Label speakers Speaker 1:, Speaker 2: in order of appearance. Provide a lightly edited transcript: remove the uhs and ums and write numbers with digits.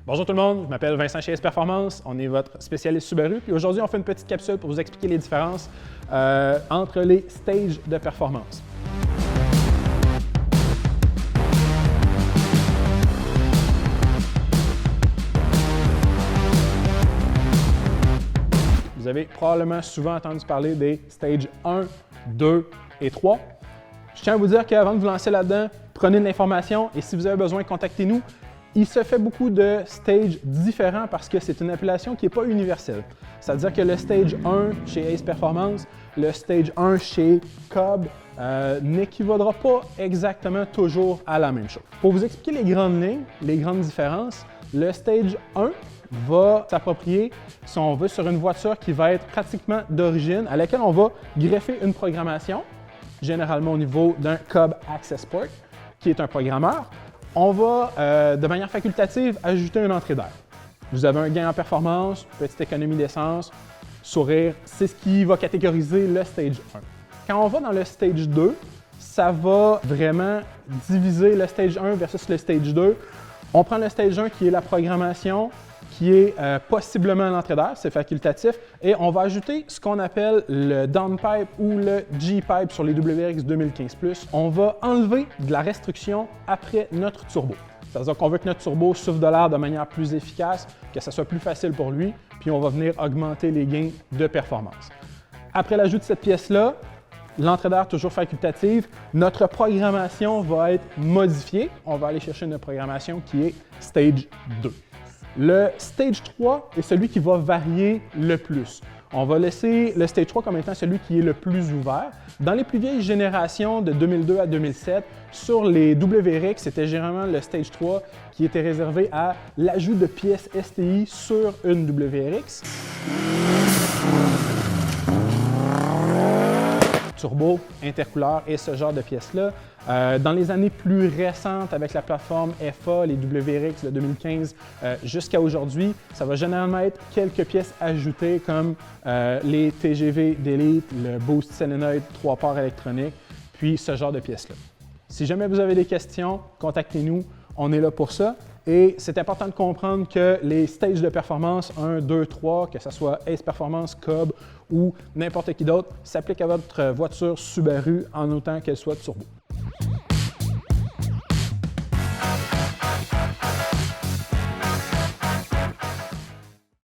Speaker 1: Bonjour tout le monde, je m'appelle Vincent chez Ace Performance, on est votre spécialiste Subaru, puis aujourd'hui on fait une petite capsule pour vous expliquer les différences entre les stages de performance. Vous avez probablement souvent entendu parler des stages 1, 2 et 3. Je tiens à vous dire qu'avant de vous lancer là-dedans, prenez de l'information et si vous avez besoin, contactez-nous. Il se fait beaucoup de stages différents parce que c'est une appellation qui n'est pas universelle. C'est-à-dire que le stage 1 chez Ace Performance, le stage 1 chez Cobb n'équivaudra pas exactement toujours à la même chose. Pour vous expliquer les grandes lignes, les grandes différences, le stage 1 va s'approprier, si on veut, sur une voiture qui va être pratiquement d'origine, à laquelle on va greffer une programmation, généralement au niveau d'un Cobb Access Port, qui est un programmeur. On va, de manière facultative, ajouter une entrée d'air. Vous avez un gain en performance, petite économie d'essence, sourire, c'est ce qui va catégoriser le stage 1. Quand on va dans le stage 2, ça va vraiment diviser le stage 1 versus le stage 2. On prend le stage 1 qui est la programmation, qui est possiblement l'entrée d'air, c'est facultatif, et on va ajouter ce qu'on appelle le downpipe ou le G-pipe sur les WRX 2015+. On va enlever de la restriction après notre turbo. C'est-à-dire qu'on veut que notre turbo souffle de l'air de manière plus efficace, que ça soit plus facile pour lui, puis on va venir augmenter les gains de performance. Après l'ajout de cette pièce-là, l'entrée d'air toujours facultative, notre programmation va être modifiée. On va aller chercher une programmation qui est Stage 2. Le Stage 3 est celui qui va varier le plus. On va laisser le Stage 3 comme étant celui qui est le plus ouvert. Dans les plus vieilles générations de 2002 à 2007, sur les WRX, c'était généralement le Stage 3 qui était réservé à l'ajout de pièces STI sur une WRX. Turbo, intercouleur et ce genre de pièces-là. Dans les années plus récentes, avec la plateforme FA, les WRX de 2015 jusqu'à aujourd'hui, ça va généralement être quelques pièces ajoutées comme les TGV d'Elite, le Boost Solenoid 3 ports électroniques, puis ce genre de pièces-là. Si jamais vous avez des questions, contactez-nous, on est là pour ça. Et c'est important de comprendre que les stages de performance 1, 2, 3, que ce soit Ace Performance, Cobb ou n'importe qui d'autre, s'appliquent à votre voiture Subaru en autant qu'elle soit turbo.